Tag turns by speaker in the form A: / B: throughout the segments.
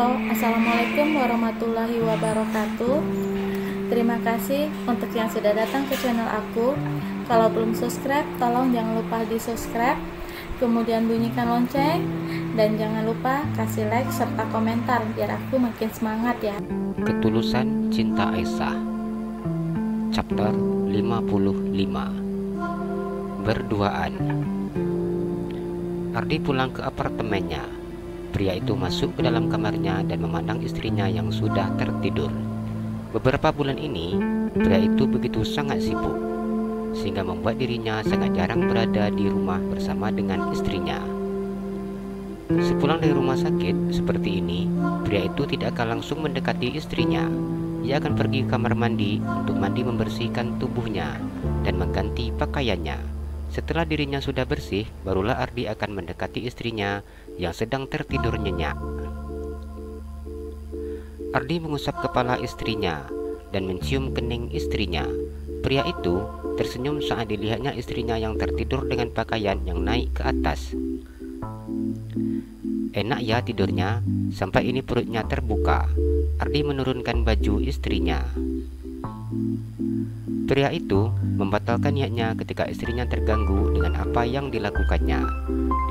A: Halo, Assalamualaikum warahmatullahi wabarakatuh. Terima kasih untuk yang sudah datang ke channel aku. Kalau belum subscribe, tolong jangan lupa di subscribe, kemudian bunyikan lonceng, dan jangan lupa kasih like serta komentar biar aku makin semangat ya.
B: Ketulusan Cinta Aisyah, Chapter 55. Berduaan. Ardi pulang ke apartemennya. Pria itu masuk ke dalam kamarnya dan memandang istrinya yang sudah tertidur. Beberapa bulan ini, pria itu begitu sangat sibuk, sehingga membuat dirinya sangat jarang berada di rumah bersama dengan istrinya. Sepulang dari rumah sakit seperti ini, pria itu tidak akan langsung mendekati istrinya. Ia akan pergi ke kamar mandi untuk mandi membersihkan tubuhnya dan mengganti pakaiannya. Setelah dirinya sudah bersih, barulah Ardi akan mendekati istrinya yang sedang tertidur nyenyak. Ardi mengusap kepala istrinya dan mencium kening istrinya. Pria itu tersenyum saat dilihatnya istrinya yang tertidur dengan pakaian yang naik ke atas. Enak ya tidurnya, sampai ini perutnya terbuka. Ardi menurunkan baju istrinya. Pria itu membatalkan niatnya ketika istrinya terganggu dengan apa yang dilakukannya.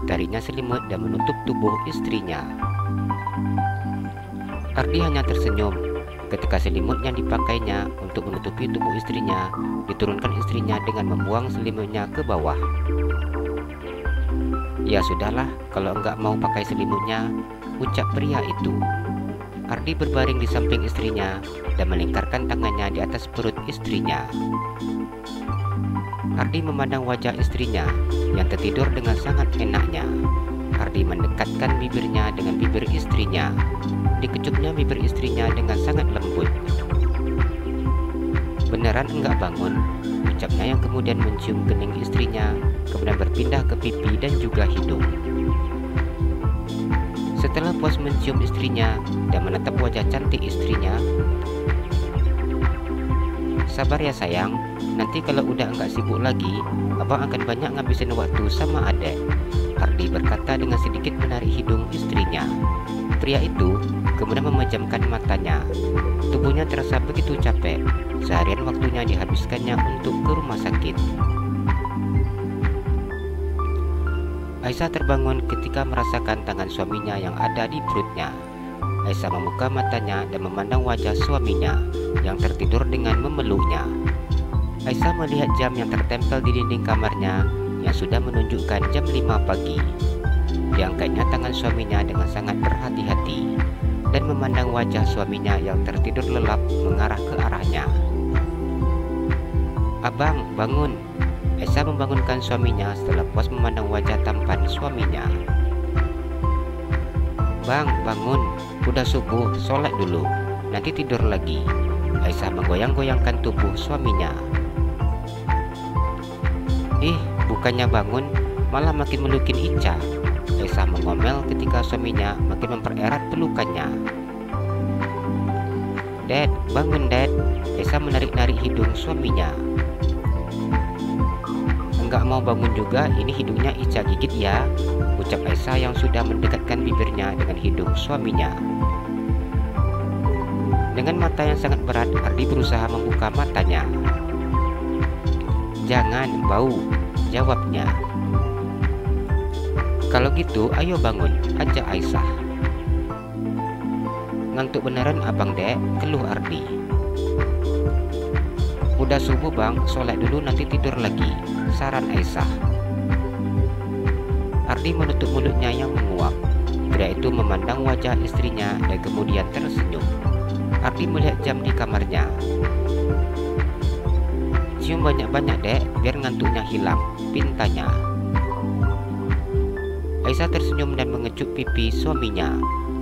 B: Ditariknya selimut dan menutup tubuh istrinya. Ardi hanya tersenyum ketika selimut yang dipakainya untuk menutupi tubuh istrinya diturunkan istrinya dengan membuang selimutnya ke bawah. Ya sudahlah, kalau enggak mau pakai selimutnya, ucap pria itu. Ardi berbaring di samping istrinya dan melingkarkan tangannya di atas perut istrinya. Ardi memandang wajah istrinya yang tertidur dengan sangat enaknya. Ardi mendekatkan bibirnya dengan bibir istrinya. Dikecupnya bibir istrinya dengan sangat lembut. Beneran enggak bangun? Ucapnya yang kemudian mencium kening istrinya, kemudian berpindah ke pipi dan juga hidung. Setelah puas mencium istrinya dan menatap wajah cantik istrinya, sabar ya sayang, nanti kalau udah enggak sibuk lagi, abang akan banyak ngabisin waktu sama adek. Ardi berkata dengan sedikit menarik hidung istrinya. Pria itu kemudian memejamkan matanya. Tubuhnya terasa begitu capek. Seharian waktunya dihabiskannya untuk ke rumah sakit. Aisyah terbangun ketika merasakan tangan suaminya yang ada di perutnya. Aisyah membuka matanya dan memandang wajah suaminya yang tertidur dengan memeluknya. Aisyah melihat jam yang tertempel di dinding kamarnya yang sudah menunjukkan jam 5 pagi. Diangkatnya tangan suaminya dengan sangat berhati-hati dan memandang wajah suaminya yang tertidur lelap mengarah ke arahnya. Abang, bangun. Aisyah membangunkan suaminya setelah puas memandang wajah tampan suaminya. Bang, bangun. Udah subuh, sholat dulu. Nanti tidur lagi. Aisyah menggoyang-goyangkan tubuh suaminya. Bukannya bangun, malah makin melukin Ica. Aisyah mengomel ketika suaminya makin mempererat pelukannya. Dad, bangun Dad. Aisyah menarik-narik hidung suaminya. Enggak mau bangun juga, ini hidungnya Ica gigit ya, ucap Aisyah yang sudah mendekatkan bibirnya dengan hidung suaminya. Dengan mata yang sangat berat, Ardi berusaha membuka matanya. Jangan, bau, jawabnya. Kalau gitu, ayo bangun, ajak Aisyah. Ngantuk beneran abang dek, keluh Ardi. Udah subuh bang, sholat dulu nanti tidur lagi, saran Aisyah. Ardi menutup mulutnya yang menguap. Pria itu memandang wajah istrinya dan kemudian tersenyum. Ardi melihat jam di kamarnya. Cium banyak-banyak dek, biar ngantuknya hilang, pintanya. Aisyah tersenyum dan mengecup pipi suaminya,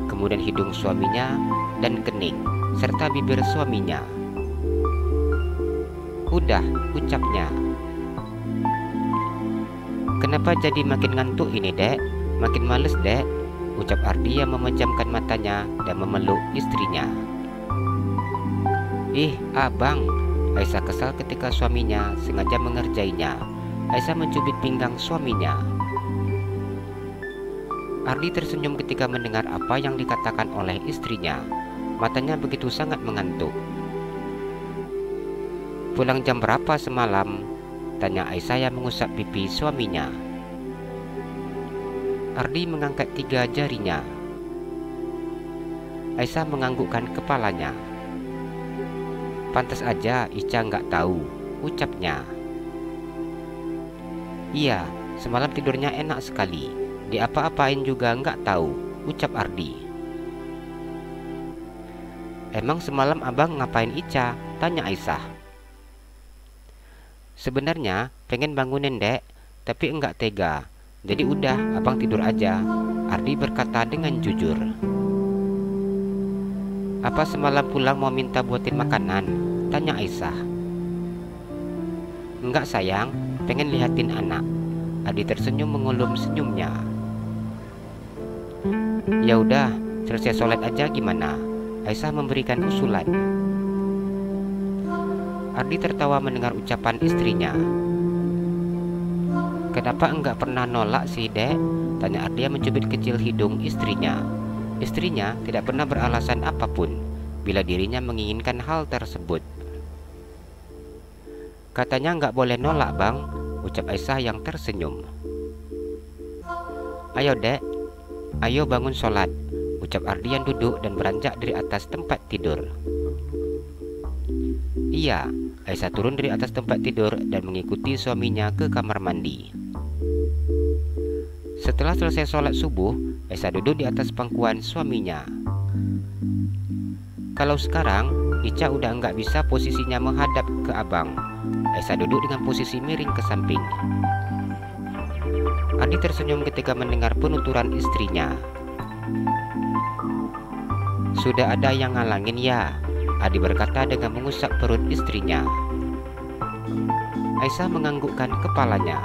B: kemudian hidung suaminya dan kening, serta bibir suaminya. Udah, ucapnya. Kenapa jadi makin ngantuk ini dek? Makin males dek, ucap Ardi yang memejamkan matanya dan memeluk istrinya. Abang, Aisyah kesal ketika suaminya sengaja mengerjainya. Aisyah mencubit pinggang suaminya. Ardi tersenyum ketika mendengar apa yang dikatakan oleh istrinya. Matanya begitu sangat mengantuk. "Pulang jam berapa semalam?" tanya Aisyah yang mengusap pipi suaminya. Ardi mengangkat 3 jarinya. Aisyah menganggukkan kepalanya. "Pantas aja Ica nggak tahu," ucapnya. "Iya, semalam tidurnya enak sekali. Diapa-apain juga nggak tahu," ucap Ardi. "Emang semalam abang ngapain Ica?" tanya Aisyah. "Sebenarnya pengen bangunin dek, tapi enggak tega. Jadi udah abang tidur aja," Ardi berkata dengan jujur. "Apa semalam pulang mau minta buatin makanan?" tanya Aisyah. "Enggak sayang, pengen lihatin anak." Ardi tersenyum mengulum senyumnya. "Ya udah, selesai sholat aja gimana?" Aisyah memberikan usulan. Ardi tertawa mendengar ucapan istrinya. "Kenapa enggak pernah nolak sih dek?" tanya Ardi yang mencubit kecil hidung istrinya. Istrinya tidak pernah beralasan apapun bila dirinya menginginkan hal tersebut. "Katanya enggak boleh nolak bang," ucap Aisyah yang tersenyum. "Ayo dek, ayo bangun sholat," ucap Ardi yang duduk dan beranjak dari atas tempat tidur. "Iya," Aisyah turun dari atas tempat tidur dan mengikuti suaminya ke kamar mandi. Setelah selesai sholat subuh, Aisyah duduk di atas pangkuan suaminya. "Kalau sekarang, Ica udah nggak bisa posisinya menghadap ke abang." Aisyah duduk dengan posisi miring ke samping. Ardi tersenyum ketika mendengar penuturan istrinya. "Sudah ada yang ngalangin ya?" Ardi berkata dengan mengusap perut istrinya. Aisyah menganggukkan kepalanya.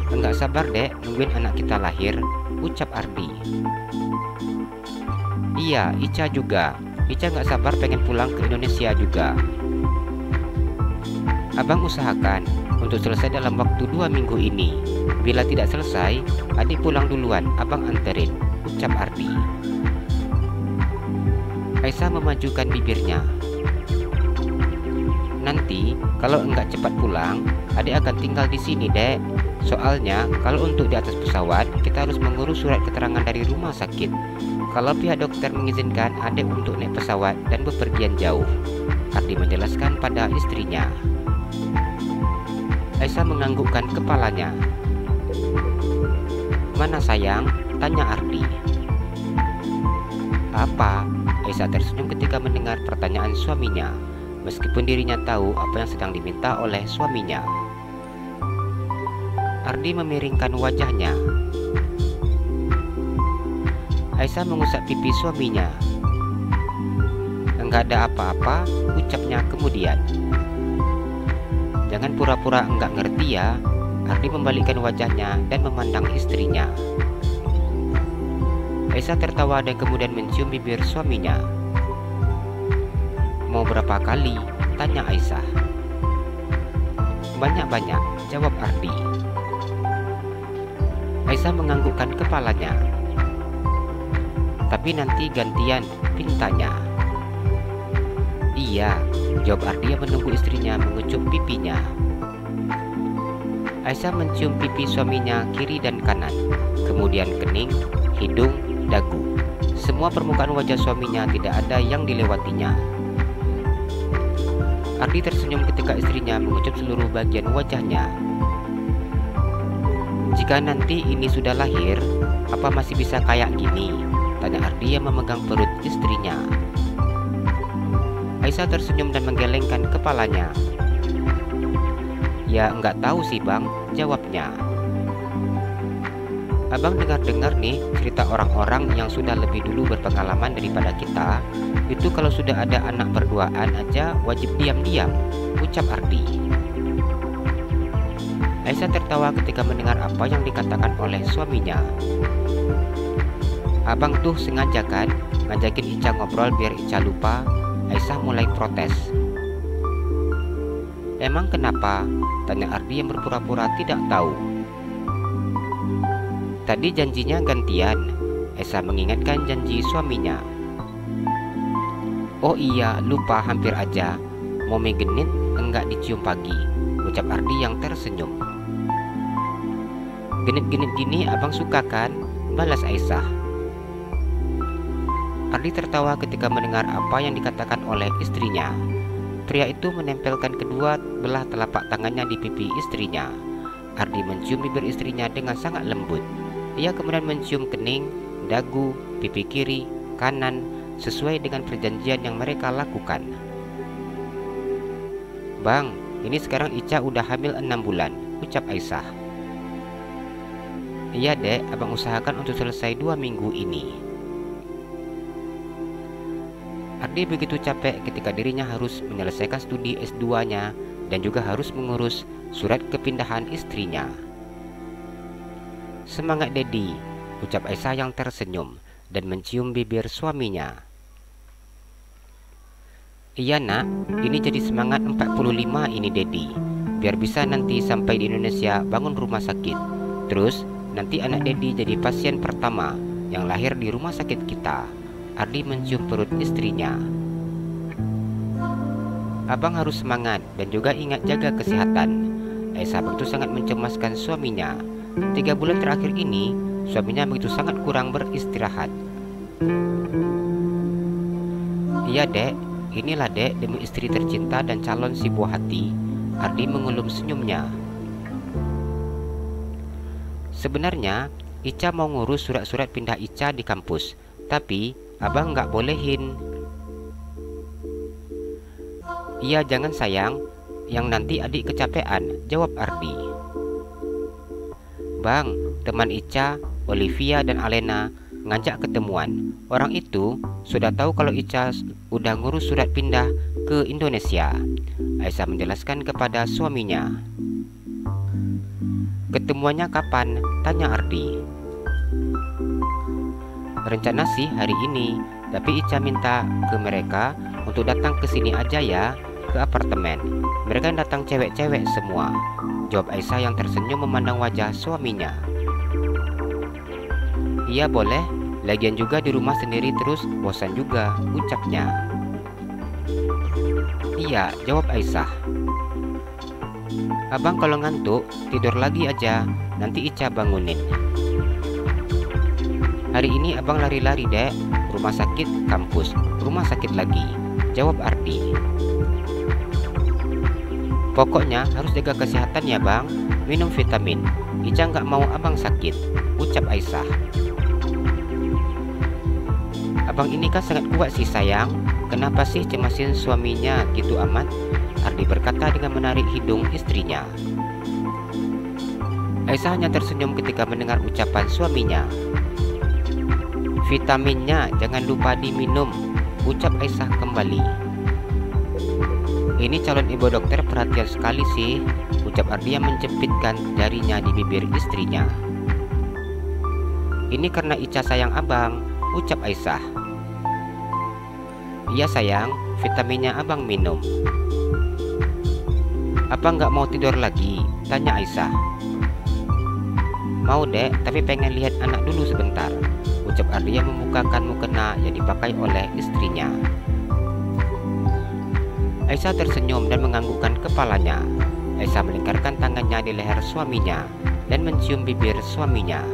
B: "Enggak sabar dek nungguin anak kita lahir," ucap Ardi. "Iya, Ica juga. Ica nggak sabar pengen pulang ke Indonesia juga." "Abang usahakan untuk selesai dalam waktu 2 minggu ini. Bila tidak selesai, adik pulang duluan, abang anterin," ucap Ardi. Aisyah memajukan bibirnya. "Nanti kalau enggak cepat pulang, adik akan tinggal di sini dek. Soalnya kalau untuk di atas pesawat kita harus mengurus surat keterangan dari rumah sakit. Kalau pihak dokter mengizinkan adik untuk naik pesawat dan bepergian jauh," Ardi menjelaskan pada istrinya. Aisyah menganggukkan kepalanya. "Mana sayang?" tanya Ardi. "Apa?" Aisyah tersenyum ketika mendengar pertanyaan suaminya, meskipun dirinya tahu apa yang sedang diminta oleh suaminya. Ardi memiringkan wajahnya. Aisyah mengusap pipi suaminya. "Enggak ada apa-apa," ucapnya kemudian. "Jangan pura-pura enggak ngerti ya." Ardi membalikkan wajahnya dan memandang istrinya. Aisyah tertawa dan kemudian mencium bibir suaminya. "Mau berapa kali?" tanya Aisyah. "Banyak-banyak," jawab Ardi. Aisyah menganggukkan kepalanya. "Tapi nanti gantian," pintanya. "Iya," jawab Ardi yang menunggu istrinya mengucup pipinya. Aisyah mencium pipi suaminya kiri dan kanan, kemudian kening, hidung, dagu. Semua permukaan wajah suaminya tidak ada yang dilewatinya. Ardi tersenyum ketika istrinya mengucup seluruh bagian wajahnya. "Jika nanti ini sudah lahir, apa masih bisa kayak gini?" tanya Ardi yang memegang perut istrinya. Aisyah tersenyum dan menggelengkan kepalanya. "Ya enggak tahu sih bang," jawabnya. "Abang dengar-dengar nih cerita orang-orang yang sudah lebih dulu berpengalaman daripada kita. Itu kalau sudah ada anak berduaan aja wajib diam-diam," ucap Ardi. Aisyah tertawa ketika mendengar apa yang dikatakan oleh suaminya. "Abang tuh sengaja kan ngajakin Ica ngobrol biar Ica lupa?" Aisyah mulai protes. "Emang kenapa?" tanya Ardi yang berpura-pura tidak tahu. Tadi janjinya gantian, Aisyah mengingatkan janji suaminya. Oh iya, lupa hampir aja. Momi genit enggak dicium pagi, ucap Ardi yang tersenyum. Genit-genit gini abang suka kan? Balas Aisyah. Ardi tertawa ketika mendengar apa yang dikatakan oleh istrinya. Pria itu menempelkan kedua belah telapak tangannya di pipi istrinya. Ardi mencium bibir istrinya dengan sangat lembut. Ia kemudian mencium kening, dagu, pipi kiri, kanan, sesuai dengan perjanjian yang mereka lakukan. Bang, ini sekarang Ica udah hamil 6 bulan, ucap Aisyah. Iya dek, abang usahakan untuk selesai 2 minggu ini. Ardi begitu capek ketika dirinya harus menyelesaikan studi S2-nya dan juga harus mengurus surat kepindahan istrinya. Semangat Dedi, ucap Aisyah yang tersenyum dan mencium bibir suaminya. Iya nak, ini jadi semangat 45 ini Dedi, biar bisa nanti sampai di Indonesia bangun rumah sakit. Terus nanti anak Dedi jadi pasien pertama yang lahir di rumah sakit kita. Ardi mencium perut istrinya. Abang harus semangat dan juga ingat jaga kesehatan. Aisyah begitu sangat mencemaskan suaminya. 3 bulan terakhir ini suaminya begitu sangat kurang beristirahat. Iya dek, inilah dek demi istri tercinta dan calon si buah hati. Ardi mengulum senyumnya. Sebenarnya Ica mau ngurus surat-surat pindah Ica di kampus, tapi abang nggak bolehin. Iya jangan sayang, yang nanti adik kecapean, jawab Ardi. Bang, teman Ica, Olivia dan Alena ngajak ketemuan. Orang itu sudah tahu kalau Ica udah ngurus surat pindah ke Indonesia. Aisyah menjelaskan kepada suaminya. Ketemuannya kapan? Tanya Ardi. Rencana sih hari ini, tapi Ica minta ke mereka untuk datang ke sini aja ya, ke apartemen. Mereka datang cewek-cewek semua, jawab Aisyah yang tersenyum memandang wajah suaminya. Iya boleh, lagian juga di rumah sendiri terus bosan juga, ucapnya. Iya, jawab Aisyah. Abang kalau ngantuk, tidur lagi aja, nanti Ica bangunin. Hari ini abang lari-lari dek, rumah sakit, kampus, rumah sakit lagi, jawab Ardi. Pokoknya harus jaga kesehatan ya bang, minum vitamin. Ica nggak mau abang sakit, ucap Aisyah. Abang ini kan sangat kuat sih sayang, kenapa sih cemasin suaminya gitu amat? Ardi berkata dengan menarik hidung istrinya. Aisyah hanya tersenyum ketika mendengar ucapan suaminya. Vitaminnya jangan lupa diminum, ucap Aisyah kembali. Ini calon ibu dokter perhatian sekali sih, ucap Ardi yang menjepitkan jarinya di bibir istrinya. Ini karena Ica sayang abang, ucap Aisyah. Iya sayang, vitaminnya abang minum. Apa nggak mau tidur lagi? Tanya Aisyah. Mau dek, tapi pengen lihat anak dulu sebentar, ucap Ardi yang membukakan mukena yang dipakai oleh istrinya. Aisyah tersenyum dan menganggukkan kepalanya. Aisyah melingkarkan tangannya di leher suaminya dan mencium bibir suaminya.